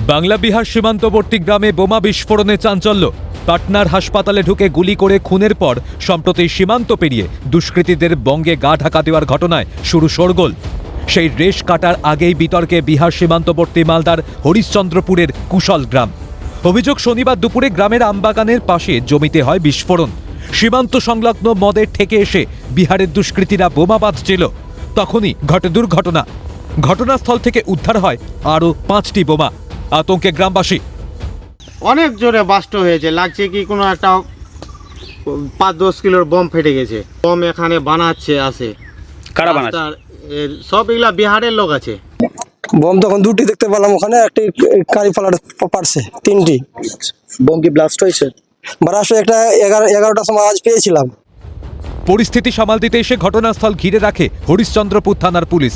বাংলা বিহার সীমান্তবর্তী গ্রামে বোমা বিস্ফোরণে চাঞ্চল্য। পাটনার হাসপাতালে ঢুকে গুলি করে খুনের পর সম্প্রতি সীমান্ত পেরিয়ে দুষ্কৃতীদের বঙ্গে গা ঢাকা দেওয়ার ঘটনায় শুরু শোরগোল। সেই রেশ কাটার আগেই বিতর্কে বিহার সীমান্তবর্তী মালদার হরিশ্চন্দ্রপুরের কুশল গ্রাম। অভিযোগ, শনিবার দুপুরে গ্রামের আমবাগানের পাশে জমিতে হয় বিস্ফোরণ। সীমান্ত সংলগ্ন মদের ঠেকে এসে বিহারের দুষ্কৃতীরা বোমা বাঁধছিল। তখনই ঘটে দুর্ঘটনা। ঘটনাস্থল থেকে উদ্ধার হয় আরও 5টি বোমা। আতঙ্কে গ্রামবাসী। অনেক জোরে বাস্ট হয়েছে, লাগছে কি কোনো একটা 5-10 কিলোর বম ফেটে গেছে। বম এখানে বানাচ্ছে আসে। কারা বানাচ্ছে? সব এগুলা বিহারের লোক আছে। বম তখন দুটি দেখতে পেলাম, ওখানে একটি কারি ফালার পারছে, 3টি বম কি ব্লাস্ট হয়েছে? বারাসো একটা 11টার সময় আজ পেয়েছিলাম। পরিস্থিতি সামাল দিতে এসে ঘটনাস্থল ঘিরে রাখে হরিশ্চন্দ্রপুর থানার পুলিশ,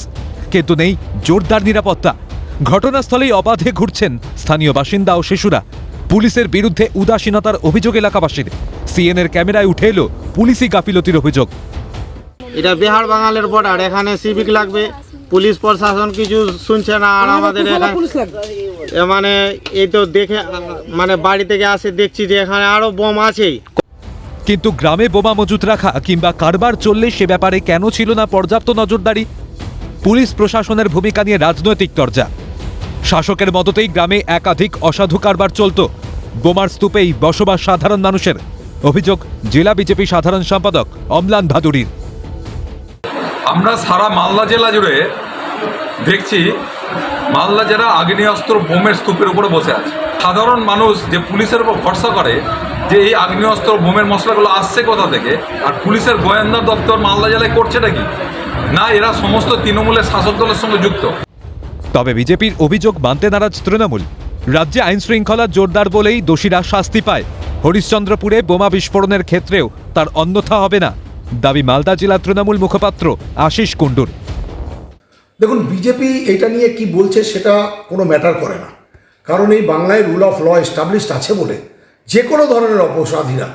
কিন্তু নেই জোরদার নিরাপত্তা। ঘটনাস্থলেই অবাধে ঘুরছেন স্থানীয় বাসিন্দা ও শিশুরা। পুলিশের বিরুদ্ধে উদাসীনতার অভিযোগ এলাকাবাসীর। সিএনএর ক্যামেরায় উঠে এলো পুলিশি গাফিলতির অভিযোগ। এটা বিহার বাঙালের বর্ডার, এখানে সিভিক লাগবে, পুলিশ প্রশাসন কিছু শুনছে না। আর আমাদের এখানে মানে এই তো দেখে মানে বাড়ি থেকে আসে দেখছি যে এখানে আরো বোম আছেই। কিন্তু গ্রামে বোমা মজুত রাখা কিংবা কারবার চললে সে ব্যাপারে কেন ছিল না পর্যাপ্ত নজরদারি? পুলিশ প্রশাসনের ভূমিকা নিয়ে রাজনৈতিক চর্চা। শাসকের মদতেই গ্রামে একাধিক অসাধু কারবার চলত। বোমার স্তূপেই বসবাস সাধারণ মানুষের। অভিযোগ জেলা বিজেপি সাধারণ সম্পাদক অম্লান ভাদুরীর। আমরা সারা মালদা জেলা জুড়ে দেখছি মালদা জেলা আগ্নেয়াস্ত্র বোমের স্তূপের উপরে বসে আছে। সাধারণ মানুষ যে পুলিশের উপর ভরসা করে যে এই আগ্নেয়াস্ত্র বোমের মশলাগুলো আসছে কোথা থেকে, আর পুলিশের গোয়েন্দা দপ্তর মালদা জেলায় করছেটা কি না, এরা সমস্ত তৃণমূলের শাসক দলের সঙ্গে যুক্ত। তবে বিজেপির অভিযোগ মানতে নারাজ তৃণমূল। রাজ্যে আইন শৃঙ্খলা জোরদার বলেই দোষীরা শাস্তি পায়। হরিশ্চন্দ্রপুরে বোমা বিস্ফোরণের ক্ষেত্রেও তার অন্যথা হবে না, দাবি মালদা জেলা তৃণমূল মুখপাত্র আশিস কুণ্ডুর। দেখুন, বিজেপি এটা নিয়ে কি বলছে সেটা কোনো ম্যাটার করে না, কারণ এই বাংলায় রুল অফ ল এস্টাবলিশড আছে বলে যে কোনো ধরনের অপরাধীরা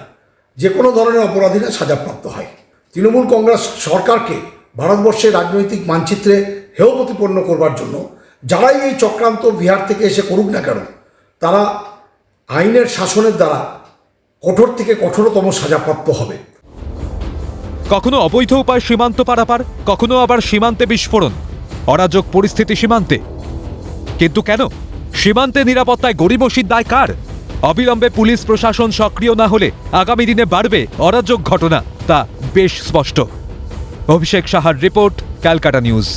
সাজাপ্রাপ্ত হয়। তৃণমূল কংগ্রেস সরকারকে ভারতবর্ষের রাজনৈতিক মানচিত্রে হেয় প্রতিপন্ন করবার জন্য যারাই এই চক্রান্ত বিহার থেকে এসে করুক না কেন, তারা আইনের শাসনের দ্বারা কঠোর থেকে কঠোরতম সাজাপ্রাপ্ত হবে। কখনো অবৈধ উপায় সীমান্ত পারাপার, কখনো আবার সীমান্তে বিস্ফোরণ। অরাজক পরিস্থিতি সীমান্তে। কিন্তু কেন? সীমান্তে নিরাপত্তায় গড়িমসির দায় কার? অবিলম্বে পুলিশ প্রশাসন সক্রিয় না হলে আগামী দিনে বাড়বে অরাজক ঘটনা, তা বেশ স্পষ্ট। অভিষেক সাহার রিপোর্ট, ক্যালকাটা নিউজ।